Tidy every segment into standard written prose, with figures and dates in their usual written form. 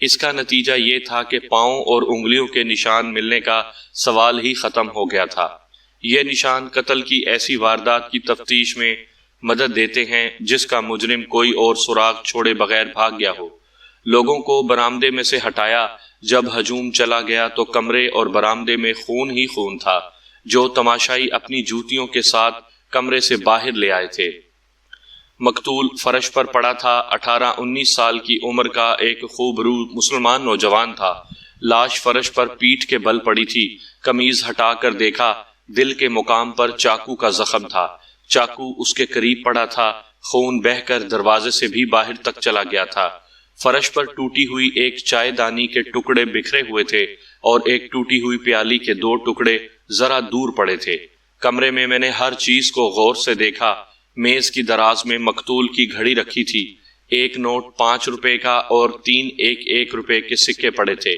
اس کا نتیجہ یہ تھا کہ پاؤں اور انگلیوں کے نشان ملنے کا سوال ہی ختم ہو گیا تھا۔ یہ نشان قتل کی ایسی واردات کی تفتیش میں مدد دیتے ہیں جس کا مجرم کوئی اور سراغ چھوڑے بغیر بھاگ گیا ہو۔ لوگوں کو برآمدے میں سے ہٹایا۔ جب ہجوم چلا گیا تو کمرے اور برآمدے میں خون ہی خون تھا، جو تماشائی اپنی جوتیوں کے ساتھ کمرے سے باہر لے آئے تھے۔ مقتول فرش پر پڑا تھا۔ 18-19 سال کی عمر کا ایک خوبرو مسلمان نوجوان تھا۔ لاش فرش پر پیٹھ کے بل پڑی تھی۔ قمیض ہٹا کر دیکھا، دل کے مقام پر چاقو کا زخم تھا۔ چاقو اس کے قریب پڑا تھا۔ خون بہہ کر دروازے سے بھی باہر تک چلا گیا تھا۔ فرش پر ٹوٹی ہوئی ایک چائے دانی کے ٹکڑے بکھرے ہوئے تھے اور ایک ٹوٹی ہوئی پیالی کے 2 ٹکڑے ذرا دور پڑے تھے۔ کمرے میں نے ہر چیز کو غور سے دیکھا۔ میز کی دراز میں مقتول کی گھڑی رکھی تھی۔ 1 نوٹ 5 روپے کا اور 3 1 روپے کے سکے پڑے تھے۔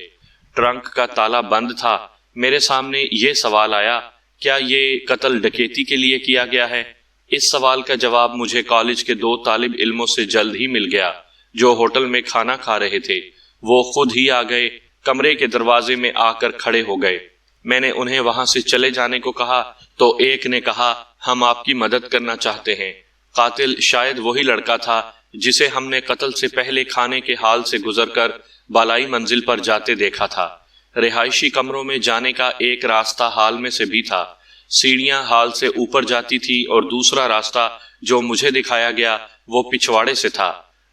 ٹرنک کا تالا بند تھا۔ میرے سامنے یہ سوال آیا، کیا یہ قتل ڈکیتی کے لیے کیا گیا ہے؟ اس سوال کا جواب مجھے کالج کے 2 طالب علموں سے جلد ہی مل گیا جو ہوٹل میں کھانا کھا رہے تھے۔ وہ خود ہی آ گئے، کمرے کے دروازے میں آ کر کھڑے ہو گئے۔ میں نے انہیں وہاں سے چلے جانے کو کہا تو ایک نے کہا، ہم آپ کی مدد کرنا چاہتے ہیں۔ قاتل شاید وہی لڑکا تھا جسے ہم نے قتل سے پہلے کھانے کے حال سے گزر کر بالائی منزل پر جاتے دیکھا تھا۔ رہائشی کمروں میں جانے کا ایک راستہ ہال میں سے بھی تھا۔ سیڑھیاں ہال سے اوپر جاتی تھی اور دوسرا راستہ جو مجھے دکھایا گیا وہ پچھواڑے سے تھا۔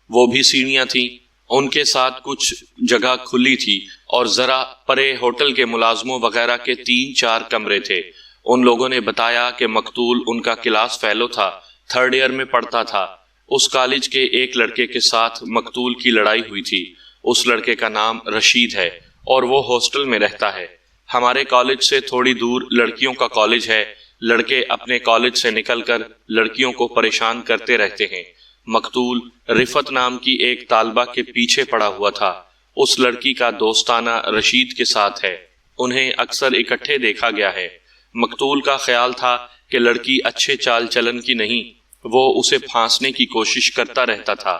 وہ بھی سیڑھیاں تھیں، ان کے ساتھ کچھ جگہ کھلی تھی اور ذرا پرے ہوٹل کے ملازموں وغیرہ کے 3-4 کمرے تھے۔ ان لوگوں نے بتایا کہ مقتول ان کا کلاس فیلو تھا، 3rd ایئر میں پڑھتا تھا۔ اس کالج کے ایک لڑکے کے ساتھ مقتول کی لڑائی ہوئی تھی۔ اس لڑکے کا نام رشید ہے اور وہ ہاسٹل میں رہتا ہے۔ ہمارے کالج سے تھوڑی دور لڑکیوں کا کالج ہے۔ لڑکے اپنے کالج سے نکل کر لڑکیوں کو پریشان کرتے رہتے ہیں۔ مقتول رفت نام کی ایک طالبہ کے پیچھے پڑا ہوا تھا۔ اس لڑکی کا دوستانہ رشید کے ساتھ ہے۔ انہیں اکثر اکٹھے دیکھا گیا ہے۔ مقتول کا خیال تھا کہ لڑکی اچھے چال چلن کی نہیں، وہ اسے پھانسنے کی کوشش کرتا رہتا تھا۔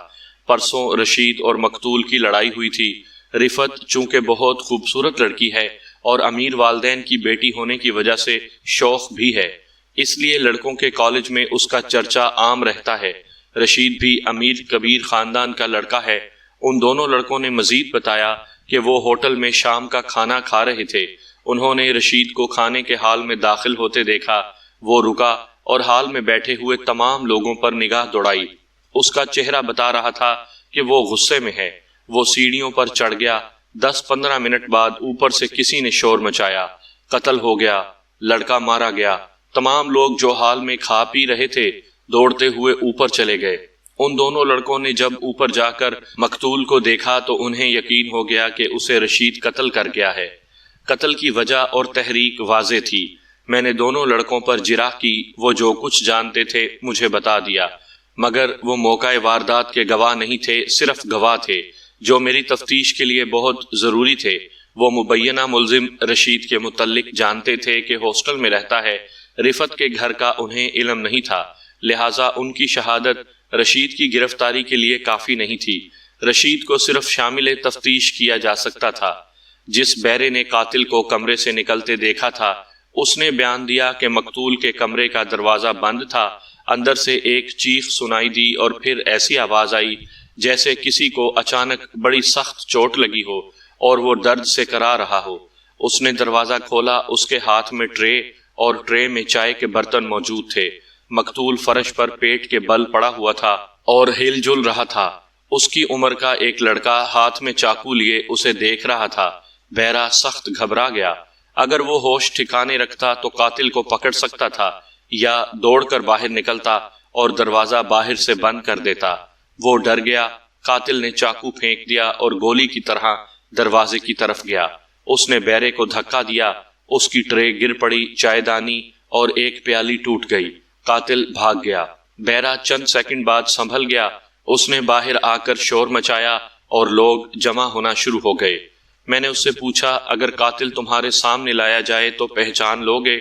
پرسوں رشید اور مقتول کی لڑائی ہوئی تھی۔ رفت چونکہ بہت خوبصورت لڑکی ہے اور امیر والدین کی بیٹی ہونے کی وجہ سے شوخ بھی ہے، اس لیے لڑکوں کے کالج میں اس کا چرچا عام رہتا ہے۔ رشید بھی امیر کبیر خاندان کا لڑکا ہے۔ ان دونوں لڑکوں نے مزید بتایا کہ وہ ہوٹل میں شام کا کھانا کھا رہے تھے۔ انہوں نے رشید کو کھانے کے حال میں داخل ہوتے دیکھا۔ وہ رکا اور حال میں بیٹھے ہوئے تمام لوگوں پر نگاہ دوڑائی۔ اس کا چہرہ بتا رہا تھا کہ وہ غصے میں ہے۔ وہ سیڑھیوں پر چڑھ گیا۔ 10-15 منٹ بعد اوپر سے کسی نے شور مچایا، قتل ہو گیا، لڑکا مارا گیا۔ تمام لوگ جو حال میں کھا پی رہے تھے دوڑتے ہوئے اوپر چلے گئے۔ ان دونوں لڑکوں نے جب اوپر جا کر مقتول کو دیکھا تو انہیں یقین ہو گیا کہ اسے رشید قتل کر گیا ہے۔ قتل کی وجہ اور تحریک واضح تھی۔ میں نے دونوں لڑکوں پر جرح کی۔ وہ جو کچھ جانتے تھے مجھے بتا دیا، مگر وہ موقع واردات کے گواہ نہیں تھے، صرف گواہ تھے جو میری تفتیش کے لیے بہت ضروری تھے۔ وہ مبینہ ملزم رشید کے متعلق جانتے تھے کہ ہاسٹل میں رہتا ہے۔ رفت کے گھر کا انہیں علم نہیں تھا، لہٰذا ان کی شہادت رشید کی گرفتاری کے لیے کافی نہیں تھی۔ رشید کو صرف شامل تفتیش کیا جا سکتا تھا۔ جس بیرے نے قاتل کو کمرے سے نکلتے دیکھا تھا اس نے بیان دیا کہ مقتول کے کمرے کا دروازہ بند تھا۔ اندر سے ایک چیخ سنائی دی اور پھر ایسی آواز آئی جیسے کسی کو اچانک بڑی سخت چوٹ لگی ہو اور وہ درد سے کرا رہا ہو۔ اس نے دروازہ کھولا۔ اس کے ہاتھ میں ٹرے اور ٹرے میں چائے کے برتن موجود تھے۔ مقتول فرش پر پیٹ کے بل پڑا ہوا تھا اور ہل جل رہا تھا۔ اس کی عمر کا ایک لڑکا ہاتھ میں چاقو لیے اسے دیکھ رہا تھا۔ بہرا سخت گھبرا گیا۔ اگر وہ ہوش ٹھکانے رکھتا تو قاتل کو پکڑ سکتا تھا یا دوڑ کر باہر نکلتا اور دروازہ باہر سے بند کر دیتا۔ وہ ڈر گیا۔ قاتل نے چاقو پھینک دیا اور گولی کی طرح دروازے کی طرف گیا۔ اس نے بیرے کو دھکا دیا۔ اس کی ٹرے گر پڑی، چائے دانی اور ایک پیالی ٹوٹ گئی۔ قاتل بھاگ گیا۔ بیرا چند سیکنڈ بعد سنبھل گیا۔ اس نے باہر آ کر شور مچایا اور لوگ جمع ہونا شروع ہو گئے۔ میں نے اس سے پوچھا، اگر قاتل تمہارے سامنے لایا جائے تو پہچان لوگے؟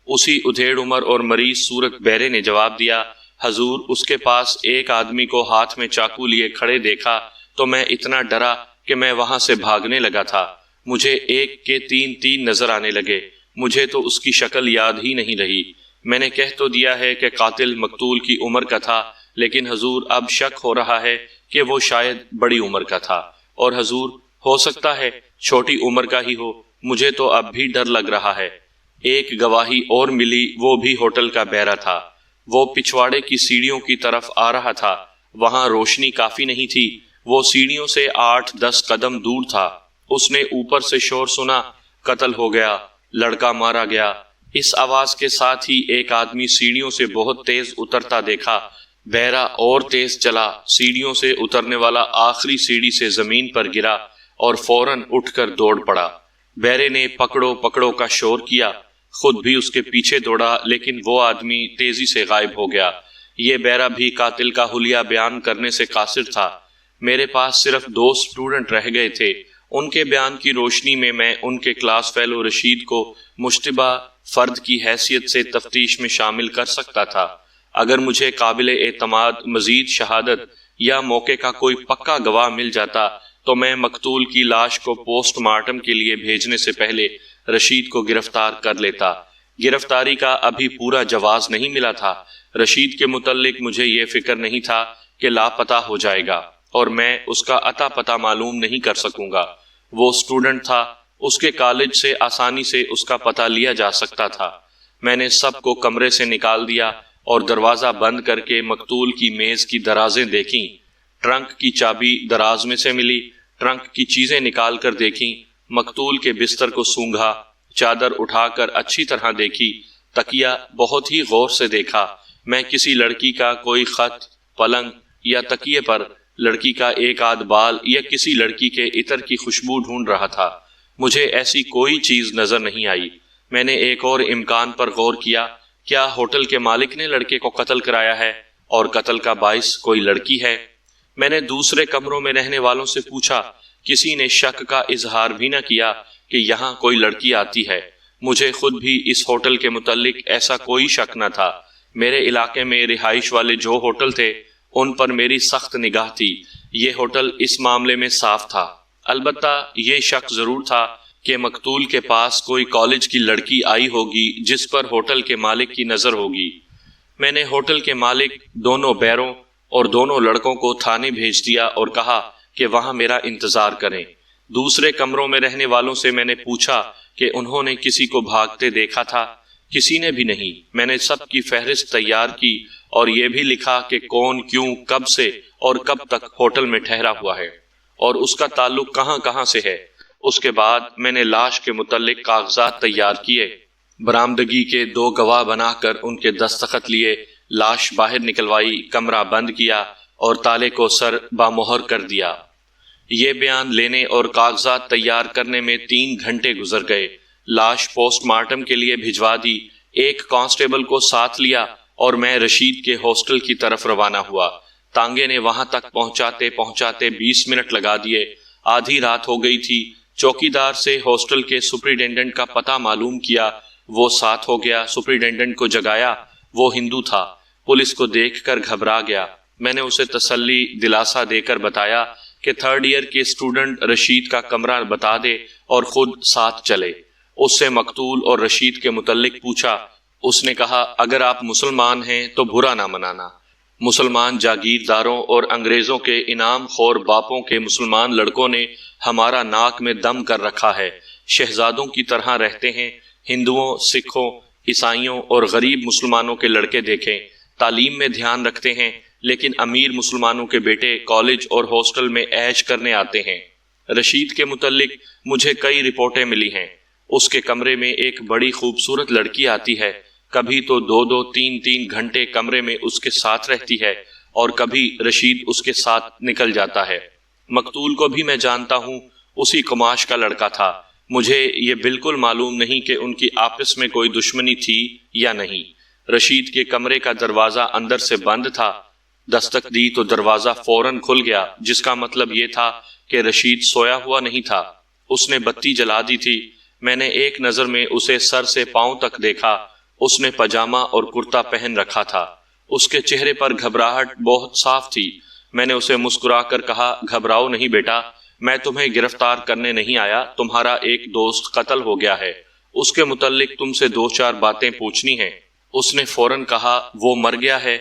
اسی ادھیڑ عمر اور مریض صورت بیرے نے جواب دیا، حضور، اس کے پاس ایک آدمی کو ہاتھ میں چاقو لیے کھڑے دیکھا تو میں اتنا ڈرا کہ میں وہاں سے بھاگنے لگا تھا۔ مجھے ایک کے تین نظر آنے لگے۔ مجھے تو اس کی شکل یاد ہی نہیں رہی۔ میں نے کہہ تو دیا ہے کہ قاتل مقتول کی عمر کا تھا، لیکن حضور اب شک ہو رہا ہے کہ وہ شاید بڑی عمر کا تھا، اور حضور ہو سکتا ہے چھوٹی عمر کا ہی ہو۔ مجھے تو اب بھی ڈر لگ رہا ہے۔ ایک گواہی اور ملی، وہ بھی ہوٹل کا بہرہ تھا۔ وہ پچھواڑے کی سیڑھیوں کی طرف آ رہا تھا۔ وہاں روشنی کافی نہیں تھی۔ وہ سیڑھیوں سے 8-10 قدم دور تھا۔ اس نے اوپر سے شور سنا، قتل ہو گیا، لڑکا مارا گیا۔ اس آواز کے ساتھ ہی ایک آدمی سیڑھیوں سے بہت تیز اترتا دیکھا۔ بہرہ اور تیز چلا۔ سیڑھیوں سے اترنے والا آخری سیڑھی سے زمین پر گرا اور فوراً اٹھ کر دوڑ پڑا۔ بہرے نے پکڑو پکڑو کا شور کیا، خود بھی اس کے پیچھے دوڑا، لیکن وہ آدمی تیزی سے غائب ہو گیا۔ یہ بہرہ بھی قاتل کا حلیہ بیان کرنے سے قاصر تھا۔ میرے پاس صرف 2 اسٹوڈنٹ رہ گئے تھے۔ ان کے بیان کی روشنی میں ان کے کلاس فیلو رشید کو مشتبہ فرد کی حیثیت سے تفتیش میں شامل کر سکتا تھا۔ اگر مجھے قابل اعتماد مزید شہادت یا موقع کا کوئی پکا گواہ مل جاتا تو میں مقتول کی لاش کو پوسٹ مارٹم کے لیے بھیجنے سے پہلے رشید کو گرفتار کر لیتا۔ گرفتاری کا ابھی پورا جواز نہیں ملا تھا۔ رشید کے متعلق مجھے یہ فکر نہیں تھا کہ لاپتہ ہو جائے گا اور میں اس کا اتا پتہ معلوم نہیں کر سکوں گا۔ وہ اسٹوڈنٹ تھا، اس کے کالج سے آسانی سے اس کا پتہ لیا جا سکتا تھا۔ میں نے سب کو کمرے سے نکال دیا اور دروازہ بند کر کے مقتول کی میز کی درازیں دیکھیں۔ ٹرنک کی چابی دراز میں سے ملی۔ ٹرنک کی چیزیں نکال کر دیکھیں۔ مقتول کے بستر کو سونگھا، چادر اٹھا کر اچھی طرح دیکھی، تکیہ بہت ہی غور سے دیکھا۔ میں کسی لڑکی کا کوئی خط پلنگ یا تکیے پر، لڑکی کا ایک آدھ بال یا کسی لڑکی کے عطر کی خوشبو ڈھونڈ رہا تھا۔ مجھے ایسی کوئی چیز نظر نہیں آئی۔ میں نے ایک اور امکان پر غور کیا، کیا ہوٹل کے مالک نے لڑکے کو قتل کرایا ہے اور قتل کا باعث کوئی لڑکی ہے؟ میں نے دوسرے کمروں میں رہنے والوں سے پوچھا، کسی نے شک کا اظہار بھی نہ کیا کہ یہاں کوئی لڑکی آتی ہے۔ مجھے خود بھی اس ہوٹل کے متعلق ایسا کوئی شک نہ تھا۔ میرے علاقے میں رہائش والے جو ہوٹل تھے ان پر میری سخت نگاہ تھی۔ یہ ہوٹل اس معاملے میں صاف تھا۔ البتہ یہ شک ضرور تھا کہ مقتول کے پاس کوئی کالج کی لڑکی آئی ہوگی جس پر ہوٹل کے مالک کی نظر ہوگی۔ میں نے ہوٹل کے مالک، دونوں بیروں اور دونوں لڑکوں کو تھانے بھیج دیا اور کہا کہ وہاں میرا انتظار کریں۔ دوسرے کمروں میں رہنے والوں سے میں نے پوچھا کہ انہوں نے کسی کو بھاگتے دیکھا تھا۔ کسی نے بھی نہیں۔ میں نے سب کی فہرست تیار کی اور یہ بھی لکھا کہ کون، کیوں، کب سے اور کب تک ہوٹل میں ٹھہرا ہوا ہے اور اس کا تعلق کہاں کہاں سے ہے۔ اس کے بعد میں نے لاش کے متعلق کاغذات تیار کیے، برآمدگی کے 2 گواہ بنا کر ان کے دستخط لیے، لاش باہر نکلوائی، کمرہ بند کیا اور تالے کو سر بامہر کر دیا۔ یہ بیان لینے اور کاغذات تیار کرنے میں 3 گھنٹے گزر گئے۔ لاش پوسٹ مارٹم کے لیے بھجوا دی۔ ایک کانسٹیبل کو ساتھ لیا اور میں رشید کے ہاسٹل کی طرف روانہ ہوا۔ تانگے نے وہاں تک پہنچاتے پہنچاتے 20 منٹ لگا دیے۔ آدھی رات ہو گئی تھی۔ چوکیدار سے ہاسٹل کے سپرنٹینڈنٹ کا پتہ معلوم کیا، وہ ساتھ ہو گیا۔ سپرنٹینڈنٹ کو جگایا، وہ ہندو تھا۔ پولیس کو دیکھ کر گھبرا گیا۔ میں نے اسے تسلی دلاسا دے کر بتایا کہ 3rd ایئر کے اسٹوڈنٹ رشید کا کمرہ بتا دے اور خود ساتھ چلے۔ اس سے مقتول اور رشید کے متعلق پوچھا۔ اس نے کہا، اگر آپ مسلمان ہیں تو برا نہ منانا۔ مسلمان جاگیرداروں اور انگریزوں کے انعام خور باپوں کے مسلمان لڑکوں نے ہمارا ناک میں دم کر رکھا ہے۔ شہزادوں کی طرح رہتے ہیں۔ ہندوؤں، سکھوں، عیسائیوں اور غریب مسلمانوں کے لڑکے دیکھیں، تعلیم میں دھیان رکھتے ہیں، لیکن امیر مسلمانوں کے بیٹے کالج اور ہاسٹل میں عیش کرنے آتے ہیں۔ رشید کے متعلق مجھے کئی رپورٹیں ملی ہیں۔ اس کے کمرے میں ایک بڑی خوبصورت لڑکی آتی ہے، کبھی تو 2-2 3-3 گھنٹے کمرے میں اس کے ساتھ رہتی ہے اور کبھی رشید اس کے ساتھ نکل جاتا ہے۔ مقتول کو بھی میں جانتا ہوں، اسی قماش کا لڑکا تھا۔ مجھے یہ بالکل معلوم نہیں کہ ان کی آپس میں کوئی دشمنی تھی یا نہیں۔ رشید کے کمرے کا دروازہ اندر سے بند تھا۔ دستک دی تو دروازہ فوراً کھل گیا، جس کا مطلب یہ تھا کہ رشید سویا ہوا نہیں تھا۔ اس نے بتی جلا دی تھی۔ میں نے ایک نظر میں اسے سر سے پاؤں تک دیکھا۔ اس نے پاجامہ اور کرتا پہن رکھا تھا۔ اس کے چہرے پر گھبراہٹ بہت صاف تھی۔ میں نے اسے مسکرا کر کہا، گھبراؤ نہیں بیٹا، میں تمہیں گرفتار کرنے نہیں آیا، تمہارا ایک دوست قتل ہو گیا ہے، اس کے متعلق تم سے 2-4 باتیں پوچھنی ہیں۔ اس نے فوراً کہا وہ مر گیا ہے۔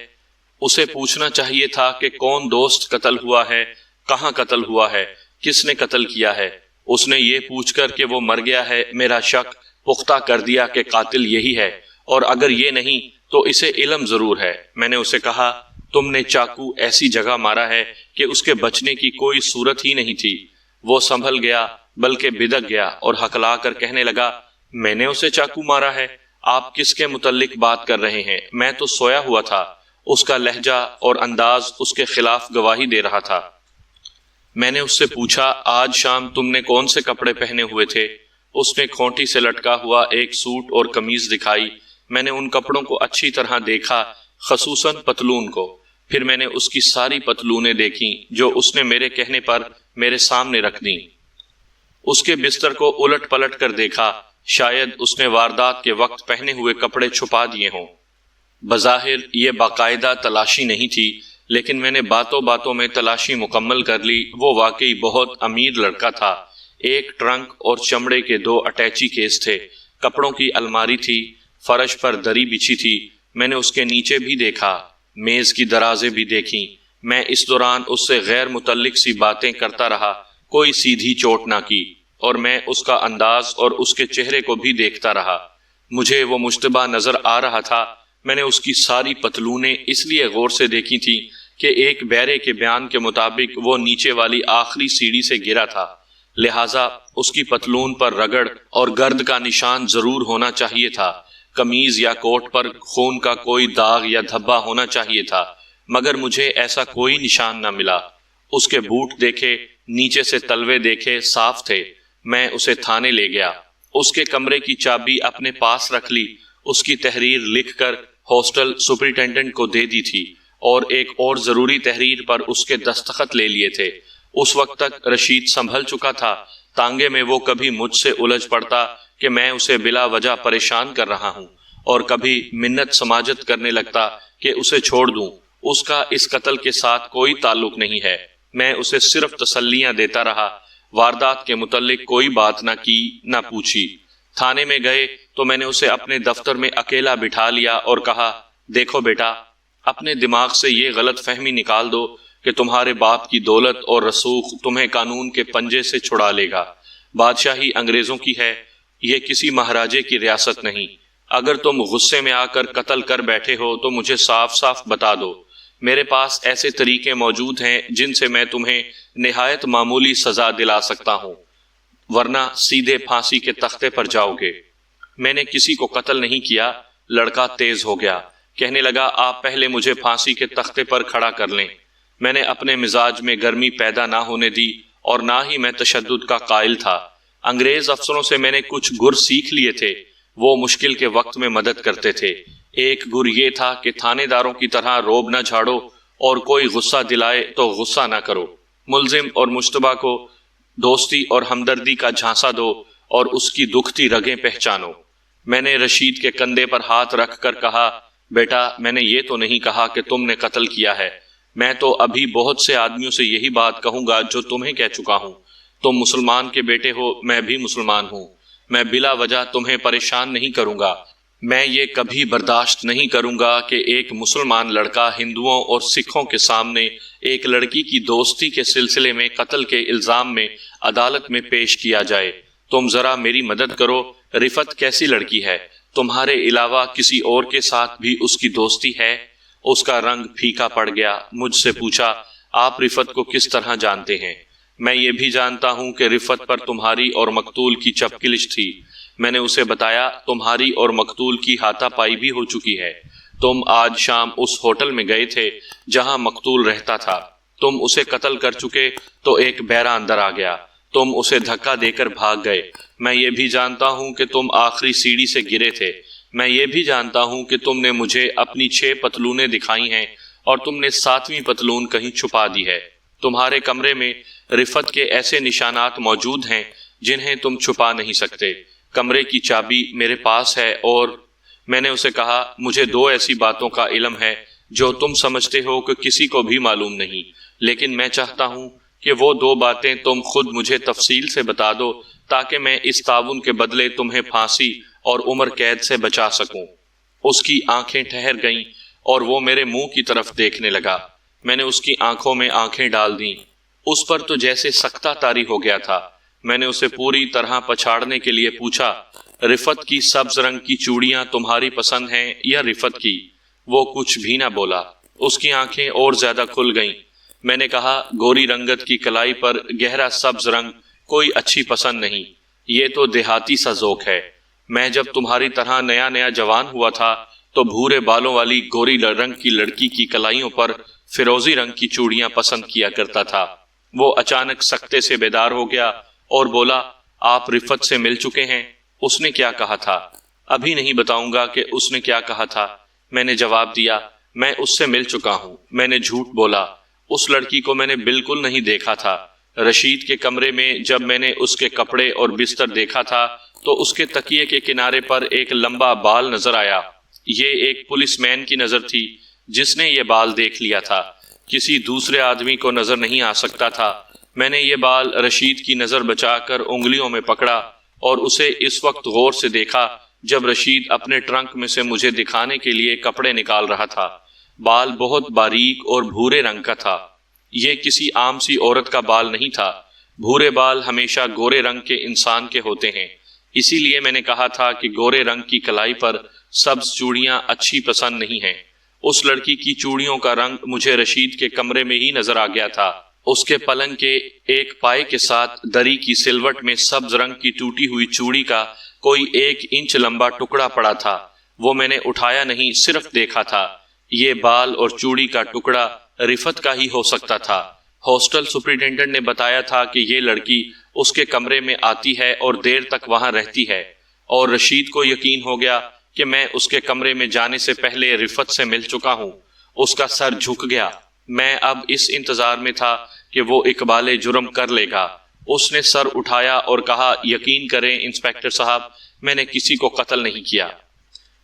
اسے پوچھنا چاہیے تھا کہ کون دوست قتل ہوا ہے، کہاں قتل ہوا ہے، کس نے قتل کیا ہے۔ اس نے یہ پوچھ کر کہ وہ مر گیا ہے میرا شک پختہ کر دیا کہ قاتل یہی ہے، اور اگر یہ نہیں تو اسے علم ضرور ہے۔ میں نے اسے کہا تم نے چاقو ایسی جگہ مارا ہے کہ اس کے بچنے کی کوئی صورت ہی نہیں تھی۔ وہ سنبھل گیا بلکہ بدک گیا اور ہکلا کر کہنے لگا میں نے اسے چاقو مارا ہے، آپ کس کے متعلق بات کر رہے ہیں؟ میں تو سویا ہوا تھا۔ اس کا لہجہ اور انداز اس کے خلاف گواہی دے رہا تھا۔ میں نے اس سے پوچھا آج شام تم نے کون سے کپڑے پہنے ہوئے تھے؟ اس نے کھونٹی سے لٹکا ہوا ایک سوٹ اور قمیض دکھائی۔ میں نے ان کپڑوں کو اچھی طرح دیکھا، خصوصاً پتلون کو۔ پھر میں نے اس کی ساری پتلونیں دیکھیں جو اس نے میرے کہنے پر میرے سامنے رکھ دیں۔ اس کے بستر کو الٹ پلٹ کر دیکھا، شاید اس نے واردات کے وقت پہنے ہوئے کپڑے چھپا دیے ہوں۔ بظاہر یہ باقاعدہ تلاشی نہیں تھی، لیکن میں نے باتوں باتوں میں تلاشی مکمل کر لی۔ وہ واقعی بہت امیر لڑکا تھا۔ ایک ٹرنک اور چمڑے کے 2 اٹیچی کیس تھے، کپڑوں کی الماری تھی، فرش پر دری بچھی تھی۔ میں نے اس کے نیچے بھی دیکھا، میز کی درازیں بھی دیکھیں۔ میں اس دوران اس سے غیر متعلق سی باتیں کرتا رہا، کوئی سیدھی چوٹ نہ کی، اور میں اس کا انداز اور اس کے چہرے کو بھی دیکھتا رہا۔ مجھے وہ مشتبہ نظر آ رہا تھا۔ میں نے اس کی ساری پتلونیں اس لیے غور سے دیکھی تھی کہ ایک بہرے کے بیان کے مطابق وہ نیچے والی آخری سیڑھی سے گرا تھا، لہٰذا اس کی پتلون پر رگڑ اور گرد کا نشان ضرور ہونا چاہیے تھا۔ قمیض یا کوٹ پر خون کا کوئی داغ یا دھبا ہونا چاہیے تھا، مگر مجھے ایسا کوئی نشان نہ ملا۔ اس کے بوٹ دیکھے، نیچے سے تلوے دیکھے، صاف تھے۔ میں اسے تھانے لے گیا، اس کے کمرے کی چابی اپنے پاس رکھ لی، اس کی تحریر لکھ کر ہاسٹل سپرنٹینڈنٹ کو دے دی تھی، اور ایک اور ضروری تحریر پر اس کے دستخط لے لیے تھے۔ اس وقت تک رشید سنبھل چکا تھا۔ تانگے میں وہ کبھی مجھ سے الجھ پڑتا کہ میں اسے بلا وجہ پریشان کر رہا ہوں، اور کبھی منت سماجت کرنے لگتا کہ اسے چھوڑ دوں، اس کا اس قتل کے ساتھ کوئی تعلق نہیں ہے۔ میں اسے صرف تسلیاں دیتا رہا، واردات کے متعلق کوئی بات نہ کی نہ پوچھی۔ تھانے میں گئے تو میں نے اسے اپنے دفتر میں اکیلا بٹھا لیا اور کہا دیکھو بیٹا، اپنے دماغ سے یہ غلط فہمی نکال دو کہ تمہارے باپ کی دولت اور رسوخ تمہیں قانون کے پنجے سے چھڑا لے گا۔ بادشاہی انگریزوں کی ہے، یہ کسی مہاراجے کی ریاست نہیں۔ اگر تم غصے میں آ کر قتل کر بیٹھے ہو تو مجھے صاف صاف بتا دو، میرے پاس ایسے طریقے موجود ہیں جن سے میں تمہیں نہایت معمولی سزا دلا سکتا ہوں، ورنہ سیدھے پھانسی کے تختے پر جاؤ گے۔ میں نے کسی کو قتل نہیں کیا۔ لڑکا تیز ہو گیا، کہنے لگا آپ پہلے مجھے پھانسی کے تختے پر کھڑا کر لیں۔ میں نے اپنے مزاج میں گرمی پیدا نہ ہونے دی، اور نہ ہی میں تشدد کا قائل تھا۔ انگریز افسروں سے میں نے کچھ گر سیکھ لیے تھے، وہ مشکل کے وقت میں مدد کرتے تھے۔ ایک گر یہ تھا کہ تھانے داروں کی طرح روب نہ جھاڑو، اور کوئی غصہ دلائے تو غصہ نہ کرو۔ ملزم اور مشتبہ کو دوستی اور ہمدردی کا جھانسا دو اور اس کی دکھتی رگیں پہچانو۔ میں نے رشید کے کندھے پر ہاتھ رکھ کر کہا بیٹا، میں نے یہ تو نہیں کہا کہ تم نے قتل کیا ہے، میں تو ابھی بہت سے آدمیوں سے یہی بات کہوں گا جو تمہیں کہہ چکا ہوں۔ تم مسلمان کے بیٹے ہو، میں بھی مسلمان ہوں، میں بلا وجہ تمہیں پریشان نہیں کروں گا۔ میں یہ کبھی برداشت نہیں کروں گا کہ ایک مسلمان لڑکا ہندوؤں اور سکھوں کے سامنے ایک لڑکی کی دوستی کے سلسلے میں قتل کے الزام میں عدالت میں پیش کیا جائے۔ تم ذرا میری مدد کرو، رفت کیسی لڑکی ہے؟ تمہارے علاوہ کسی اور کے ساتھ بھی اس کی دوستی ہے؟ اس کا رنگ پھیکا پڑ گیا۔ مجھ سے پوچھا آپ رفت کو کس طرح جانتے ہیں؟ میں یہ بھی جانتا ہوں کہ رفت پر تمہاری اور مقتول کی چپکلش تھی۔ میں نے اسے بتایا تمہاری اور مقتول کی ہاتھا پائی بھی ہو چکی ہے۔ تم آج شام اس ہوٹل میں گئے تھے جہاں مقتول رہتا تھا، تم اسے قتل کر چکے تو ایک بہرا اندر آ گیا، تم اسے دھکا دے کر بھاگ گئے۔ میں یہ بھی جانتا ہوں کہ تم آخری سیڑھی سے گرے تھے۔ میں یہ بھی جانتا ہوں کہ تم نے مجھے اپنی 6 پتلونیں دکھائی ہیں، اور تم نے 7ویں پتلون کہیں چھپا دی ہے۔ تمہارے کمرے میں رفت کے ایسے نشانات موجود ہیں جنہیں تم چھپا نہیں سکتے۔ کمرے کی چابی میرے پاس ہے، اور میں نے اسے کہا مجھے 2 ایسی باتوں کا علم ہے جو تم سمجھتے ہو کہ کسی کو بھی معلوم نہیں، لیکن میں چاہتا ہوں کہ وہ 2 باتیں تم خود مجھے تفصیل سے بتا دو تاکہ میں اس تعاون کے بدلے تمہیں پھانسی اور عمر قید سے بچا سکوں۔ اس کی آنکھیں ٹھہر گئیں اور وہ میرے منہ کی طرف دیکھنے لگا۔ میں نے اس کی آنکھوں میں آنکھیں ڈال دیں۔ اس پر تو جیسے سکتہ طاری ہو گیا تھا۔ میں نے اسے پوری طرح پچھاڑنے کے لیے پوچھا، رفت کی سبز رنگ کی چوڑیاں تمہاری پسند ہیں یا رفت کی؟ وہ کچھ بھی نہ بولا۔ اس کی آنکھیں اور زیادہ کھل گئیں۔ میں نے کہا، گوری رنگت کی کلائی پر گہرا سبز رنگ کوئی اچھی پسند نہیں، یہ تو دیہاتی سا ذوق ہے۔ میں جب تمہاری طرح نیا نیا جوان ہوا تھا تو بھورے بالوں والی گوری رنگ کی لڑکی کی کلائیوں پر فیروزی رنگ کی چوڑیاں پسند کیا کرتا تھا۔ وہ اچانک سکتے سے بیدار ہو گیا اور بولا، آپ رفت سے مل چکے ہیں؟ اس نے کیا کہا تھا؟ ابھی نہیں بتاؤں گا کہ اس نے کیا کہا تھا۔ میں نے جواب دیا، میں اس سے مل چکا ہوں۔ میں نے جھوٹ بولا، اس لڑکی کو میں نے بالکل نہیں دیکھا تھا۔ رشید کے کمرے میں جب میں نے اس کے کپڑے اور بستر دیکھا تھا تو اس کے تکیے کے کنارے پر ایک لمبا بال نظر آیا۔ یہ ایک پولیس مین کی نظر تھی جس نے یہ بال دیکھ لیا تھا، کسی دوسرے آدمی کو نظر نہیں آ سکتا تھا۔ میں نے یہ بال رشید کی نظر بچا کر انگلیوں میں پکڑا اور اسے اس وقت غور سے دیکھا جب رشید اپنے ٹرنک میں سے مجھے دکھانے کے لیے کپڑے نکال رہا تھا۔ بال بہت باریک اور بھورے رنگ کا تھا۔ یہ کسی عام سی عورت کا بال نہیں تھا۔ بھورے بال ہمیشہ گورے رنگ کے انسان کے ہوتے ہیں، اسی لیے میں نے کہا تھا کہ گورے رنگ کی کلائی پر سبز چوڑیاں اچھی پسند نہیں ہیں۔ اس لڑکی کی چوڑیوں کا رنگ مجھے رشید کے کمرے میں ہی نظر آ گیا تھا۔ اس کے پلنگ کے ایک پائے کے ساتھ دری کی سلوٹ میں سبز رنگ کی ٹوٹی ہوئی چوڑی کا کوئی 1 انچ لمبا ٹکڑا پڑا تھا۔ وہ میں نے اٹھایا نہیں، صرف دیکھا تھا۔ یہ بال اور چوڑی کا ٹکڑا رفت کا ہی ہو سکتا تھا۔ ہاسٹل سپرنٹینڈنٹ نے بتایا تھا کہ یہ لڑکی اس کے کمرے میں آتی ہے اور دیر تک وہاں رہتی ہے، اور رشید کو یقین ہو گیا کہ میں اس کے کمرے میں جانے سے پہلے رفت سے مل چکا ہوں۔ اس کا سر جھک گیا۔ میں اب اس انتظار میں تھا کہ وہ اقبال جرم کر لے گا۔ اس نے سر اٹھایا اور کہا، یقین کریں انسپیکٹر صاحب، میں نے کسی کو قتل نہیں کیا۔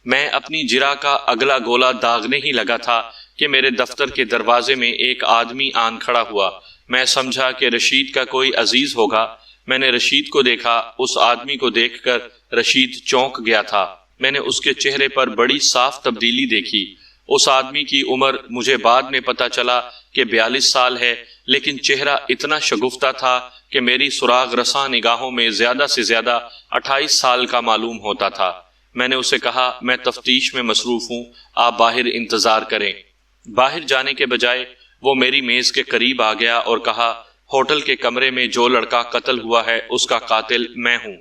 میں اپنی جرح کا اگلا گولا داغنے ہی لگا تھا کہ میرے دفتر کے دروازے میں ایک آدمی آن کھڑا ہوا۔ میں سمجھا کہ رشید کا کوئی عزیز ہوگا۔ میں نے رشید کو دیکھا۔ اس آدمی کو دیکھ کر رشید چونک گیا تھا۔ میں نے اس کے چہرے پر بڑی صاف تبدیلی دیکھی۔ اس آدمی کی عمر مجھے بعد میں پتا چلا کہ 42 سال ہے، لیکن چہرہ اتنا شگفتہ تھا کہ میری سراغ رساں نگاہوں میں زیادہ سے زیادہ 28 سال کا معلوم ہوتا تھا۔ میں نے اسے کہا، میں تفتیش میں مصروف ہوں، آپ باہر انتظار کریں۔ باہر جانے کے بجائے وہ میری میز کے قریب آ گیا اور کہا، ہوٹل کے کمرے میں جو لڑکا قتل ہوا ہے اس کا قاتل میں ہوں۔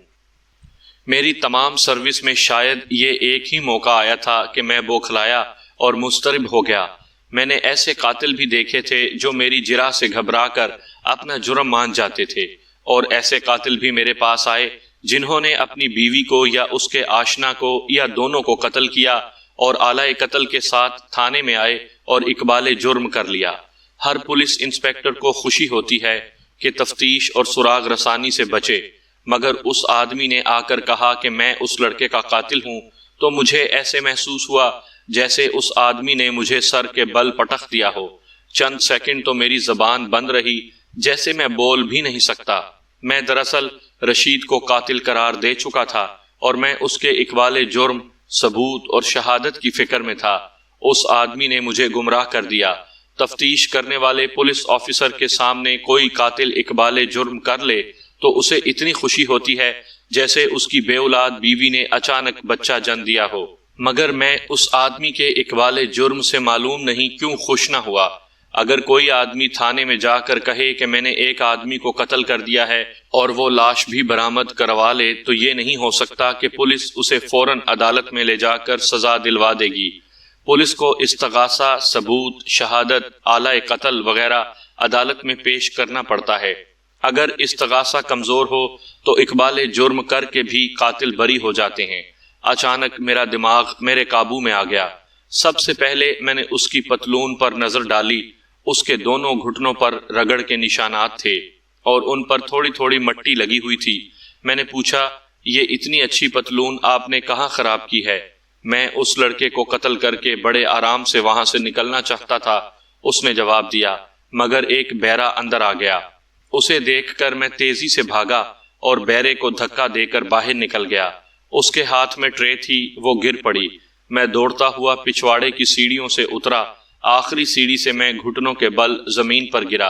میری تمام سروس میں شاید یہ ایک ہی موقع آیا تھا کہ میں بوکھلایا اور مضطرب ہو گیا۔ میں نے ایسے قاتل بھی دیکھے تھے جو میری جرح سے گھبرا کر اپنا جرم مان جاتے تھے، اور ایسے قاتل بھی میرے پاس آئے جنہوں نے اپنی بیوی کو یا اس کے آشنا کو یا دونوں کو قتل کیا اور آلۂ قتل کے ساتھ تھانے میں آئے اور اقبال جرم کر لیا۔ ہر پولیس انسپیکٹر کو خوشی ہوتی ہے کہ تفتیش اور سراغ رسانی سے بچے، مگر اس آدمی نے آ کر کہا کہ میں اس لڑکے کا قاتل ہوں تو مجھے ایسے محسوس ہوا جیسے اس آدمی نے مجھے سر کے بل پٹخ دیا ہو۔ چند سیکنڈ تو میری زبان بند رہی، جیسے میں بول بھی نہیں سکتا۔ میں دراصل رشید کو قاتل قرار دے چکا تھا اور میں اس کے اقبال جرم، ثبوت اور شہادت کی فکر میں تھا۔ اس آدمی نے مجھے گمراہ کر دیا۔ تفتیش کرنے والے پولیس آفیسر کے سامنے کوئی قاتل اقبال جرم کر لے تو اسے اتنی خوشی ہوتی ہے جیسے اس کی بے اولاد بیوی نے اچانک بچہ جن دیا ہو، مگر میں اس آدمی کے اقبال جرم سے معلوم نہیں کیوں خوش نہ ہوا۔ اگر کوئی آدمی تھانے میں جا کر کہے کہ میں نے ایک آدمی کو قتل کر دیا ہے اور وہ لاش بھی برآمد کروا لے تو یہ نہیں ہو سکتا کہ پولیس اسے فوراً عدالت میں لے جا کر سزا دلوا دے گی۔ پولیس کو استغاثہ، ثبوت، شہادت، آلۂ قتل وغیرہ عدالت میں پیش کرنا پڑتا ہے۔ اگر استغاثہ کمزور ہو تو اقبال جرم کر کے بھی قاتل بری ہو جاتے ہیں۔ اچانک میرا دماغ میرے قابو میں آ گیا۔ سب سے پہلے میں نے اس کی پتلون پر نظر ڈالی۔ اس کے دونوں گھٹنوں پر رگڑ کے نشانات تھے اور ان پر تھوڑی تھوڑی مٹی لگی ہوئی تھی۔ میں نے پوچھا، یہ اتنی اچھی پتلون آپ نے کہاں خراب کی ہے؟ میں اس لڑکے کو قتل کر کے بڑے آرام سے وہاں سے نکلنا چاہتا تھا، اس نے جواب دیا، مگر ایک بیرا اندر آ گیا۔ اسے دیکھ کر میں تیزی سے بھاگا اور بیرے کو دھکا دے کر باہر نکل گیا۔ اس کے ہاتھ میں ٹرے تھی، وہ گر پڑی۔ میں دوڑتا ہوا پچھواڑے کی سیڑھیوں سے اترا۔ آخری سیڑھی سے میں گھٹنوں کے بل زمین پر گرا۔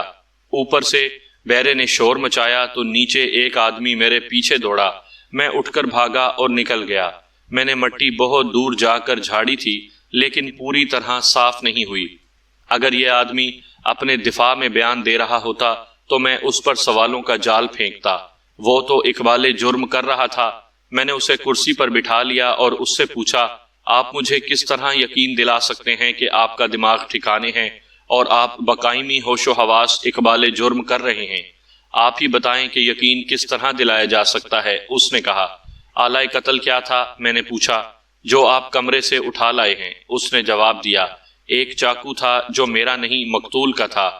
اوپر سے بیرے نے شور مچایا تو نیچے ایک آدمی میرے پیچھے دوڑا۔ میں اٹھ کر بھاگا اور نکل گیا۔ میں نے مٹی بہت دور جا کر جھاڑی تھی لیکن پوری طرح صاف نہیں ہوئی۔ اگر یہ آدمی اپنے دفاع میں بیان دے رہا ہوتا تو میں اس پر سوالوں کا جال پھینکتا۔ وہ تو اقبال جرم کر رہا تھا۔ میں نے اسے کرسی پر بٹھا لیا اور اس سے پوچھا، آپ مجھے کس طرح یقین دلا سکتے ہیں کہ آپ کا دماغ ٹھکانے ہیں اور آپ بقائمی ہوش و حواس اقبال جرم کر رہے ہیں؟ آپ ہی بتائیں کہ یقین کس طرح دلایا جا سکتا ہے؟ اس نے کہا۔ آلہ قتل کیا تھا؟ میں نے پوچھا۔ جو آپ کمرے سے اٹھا لائے ہیں، اس نے جواب دیا۔ ایک چاقو تھا جو میرا نہیں، مقتول کا تھا۔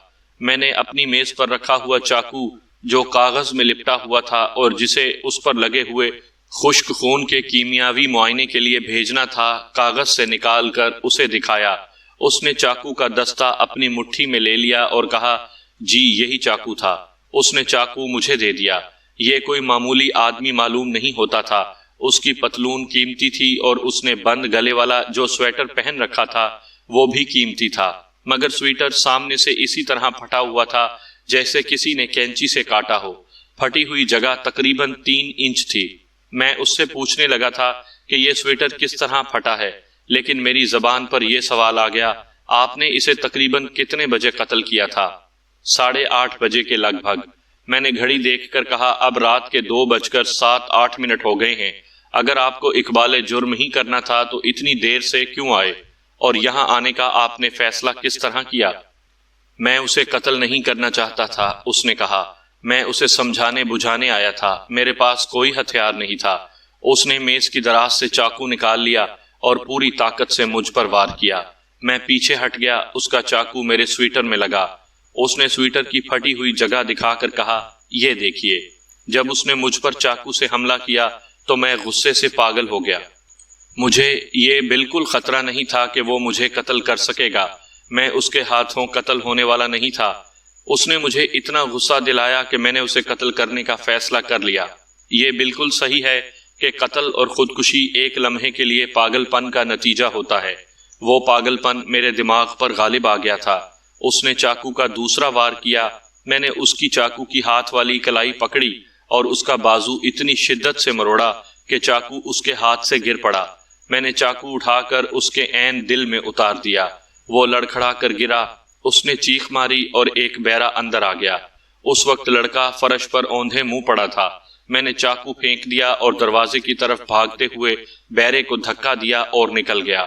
میں نے اپنی میز پر رکھا ہوا چاقو جو کاغذ میں لپٹا ہوا تھا اور جسے اس پر لگے ہوئے خشک خون کے کیمیاوی معائنے کے لیے بھیجنا تھا، کاغذ سے نکال کر اسے دکھایا۔ اس نے چاقو کا دستہ اپنی مٹھی میں لے لیا اور کہا، جی یہی چاقو تھا۔ اس نے چاقو مجھے دے دیا۔ یہ کوئی معمولی آدمی معلوم نہیں ہوتا تھا۔ اس کی پتلون قیمتی تھی اور اس نے بند گلے والا جو سویٹر پہن رکھا تھا وہ بھی قیمتی تھا، مگر سویٹر سامنے سے اسی طرح پھٹا ہوا تھا جیسے کسی نے کینچی سے کاٹا ہو۔ پھٹی ہوئی جگہ تقریباً 3 انچ تھی۔ میں اس سے پوچھنے لگا تھا کہ یہ سویٹر کس طرح پھٹا ہے، لیکن میری زبان پر یہ سوال آ گیا، آپ نے اسے تقریباً کتنے بجے قتل کیا تھا؟ 8:30 بجے کے لگ بھگ۔ میں نے گھڑی دیکھ کر کہا، اب رات کے 2:07 ہو گئے ہیں۔ اگر آپ کو اقبال جرم ہی کرنا تھا تو اتنی دیر سے کیوں آئے؟ اور یہاں آنے کا آپ نے فیصلہ کس طرح کیا؟ میں اسے قتل نہیں کرنا چاہتا تھا، اس نے کہا۔ میں اسے سمجھانے بجھانے آیا تھا، میرے پاس کوئی ہتھیار نہیں تھا۔ اس نے میز کی دراز سے چاقو نکال لیا اور پوری طاقت سے مجھ پر وار کیا۔ میں پیچھے ہٹ گیا، اس کا چاقو میرے سویٹر میں لگا۔ اس نے سویٹر کی پھٹی ہوئی جگہ دکھا کر کہا، یہ دیکھیے۔ جب اس نے مجھ پر چاقو سے حملہ کیا تو میں غصے سے پاگل ہو گیا۔ مجھے یہ بالکل خطرہ نہیں تھا کہ وہ مجھے قتل کر سکے گا۔ میں اس کے ہاتھوں قتل ہونے والا نہیں تھا۔ اس نے مجھے اتنا غصہ دلایا کہ میں نے اسے قتل کرنے کا فیصلہ کر لیا۔ یہ بالکل صحیح ہے کہ قتل اور خودکشی ایک لمحے کے لیے پاگل پن کا نتیجہ ہوتا ہے۔ وہ پاگل پن میرے دماغ پر غالب آ گیا تھا۔ اس نے چاقو کا دوسرا وار کیا۔ میں نے اس کی چاقو کی ہاتھ والی کلائی پکڑی اور اس کا بازو اتنی شدت سے مروڑا کہ چاقو اس کے ہاتھ سے گر پڑا۔ میں نے چاقو اٹھا کر اس کے عین دل میں اتار دیا۔ وہ لڑکھڑا کر گرا۔ اس نے چیخ ماری اور ایک بیرا اندر آ گیا۔ اس وقت لڑکا فرش پر اوندھے منہ پڑا تھا۔ میں نے چاقو پھینک دیا اور دروازے کی طرف بھاگتے ہوئے بیرے کو دھکا دیا اور نکل گیا۔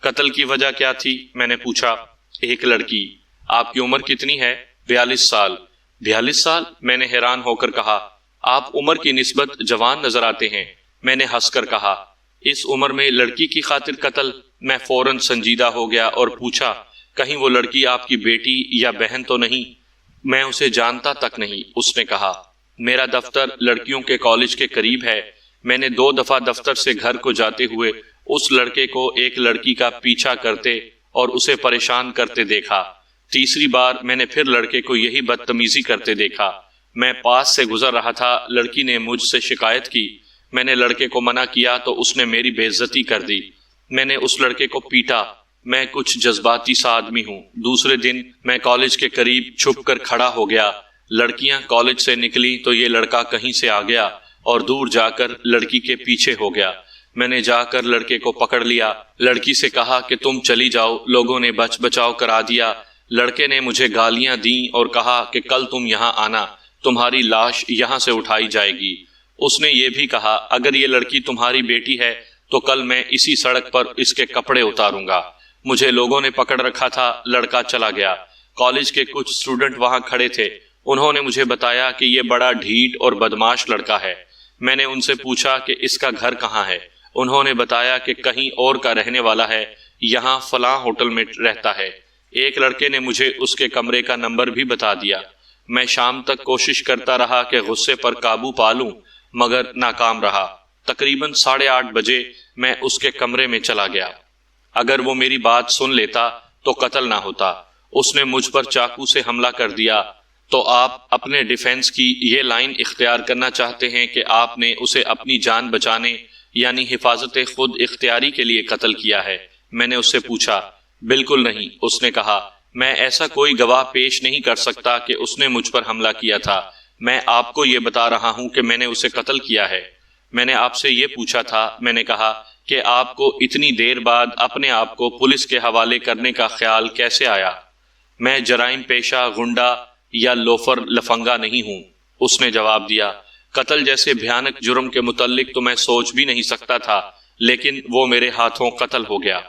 قتل کی وجہ کیا تھی؟ میں نے پوچھا۔ ایک لڑکی۔ آپ کی عمر کتنی ہے؟ 42 سال۔ 42 سال؟ میں نے حیران ہو کر کہا۔ آپ عمر کی نسبت جوان نظر آتے ہیں۔ میں نے ہنس کر کہا، اس عمر میں لڑکی کی خاطر قتل؟ میں فوراً سنجیدہ ہو گیا اور پوچھا، کہیں وہ لڑکی آپ کی بیٹی یا بہن تو نہیں؟ میں اسے جانتا تک نہیں، اس نے کہا۔ میرا دفتر لڑکیوں کے کالج کے قریب ہے۔ میں نے 2 دفعہ دفتر سے گھر کو جاتے ہوئے اس لڑکے کو ایک لڑکی کا پیچھا کرتے اور اسے پریشان کرتے دیکھا۔ تیسری بار میں نے پھر لڑکے کو یہی بدتمیزی کرتے دیکھا۔ میں پاس سے گزر رہا تھا، لڑکی نے مجھ سے شکایت کی۔ میں نے لڑکے کو منع کیا تو اس نے میری بے عزتی کر دی۔ میں نے اس لڑکے کو پیٹا۔ میں کچھ جذباتی سا آدمی ہوں۔ دوسرے دن میں کالج کے قریب چھپ کر کھڑا ہو گیا۔ لڑکیاں کالج سے نکلی تو یہ لڑکا کہیں سے آ گیا اور دور جا کر لڑکی کے پیچھے ہو گیا۔ میں نے جا کر لڑکے کو پکڑ لیا، لڑکی سے کہا کہ تم چلی جاؤ، لوگوں نے بچ بچاؤ کرا دیا۔ لڑکے نے مجھے گالیاں دیں اور کہا کہ کل تم یہاں آنا، تمہاری لاش یہاں سے اٹھائی جائے گی۔ اس نے یہ بھی کہا، اگر یہ لڑکی تمہاری بیٹی ہے تو کل میں اسی سڑک پر اس کے کپڑے اتاروں گا۔ مجھے لوگوں نے پکڑ رکھا تھا۔ لڑکا چلا گیا۔ کالج کے کچھ اسٹوڈنٹ وہاں کھڑے تھے۔ انہوں نے مجھے بتایا کہ یہ بڑا ڈھیٹ اور بدماش لڑکا ہے۔ میں نے ان سے پوچھا کہ اس کا گھر کہاں ہے۔ انہوں نے بتایا کہ کہیں اور کا رہنے والا ہے، یہاں فلاں ہوٹل میں رہتا ہے۔ ایک لڑکے نے مجھے اس کے کمرے کا نمبر بھی بتا دیا۔ میں شام تک کوشش کرتا رہا کہ غصے پر قابو پا لوں، مگر ناکام رہا۔ تقریباً 8:30 بجے میں اس کے کمرے میں چلا گیا۔ اگر وہ میری بات سن لیتا تو قتل نہ ہوتا۔ اس نے مجھ پر چاقو سے حملہ کر دیا تو آپ اپنے ڈیفنس کی یہ لائن اختیار کرنا چاہتے ہیں کہ آپ نے اسے اپنی جان بچانے یعنی حفاظت خود اختیاری کے لیے قتل کیا ہے؟ میں نے اس سے پوچھا۔ بالکل نہیں، اس نے کہا، میں ایسا کوئی گواہ پیش نہیں کر سکتا کہ اس نے مجھ پر حملہ کیا تھا۔ میں آپ کو یہ بتا رہا ہوں کہ میں نے اسے قتل کیا ہے۔ میں نے آپ سے یہ پوچھا تھا، میں نے کہا کہ آپ کو اتنی دیر بعد اپنے آپ کو پولیس کے حوالے کرنے کا خیال کیسے آیا؟ میں جرائم پیشہ غنڈہ یا لوفر لفنگا نہیں ہوں، اس نے جواب دیا۔ قتل جیسے بھیانک جرم کے متعلق تو میں سوچ بھی نہیں سکتا تھا، لیکن وہ میرے ہاتھوں قتل ہو گیا۔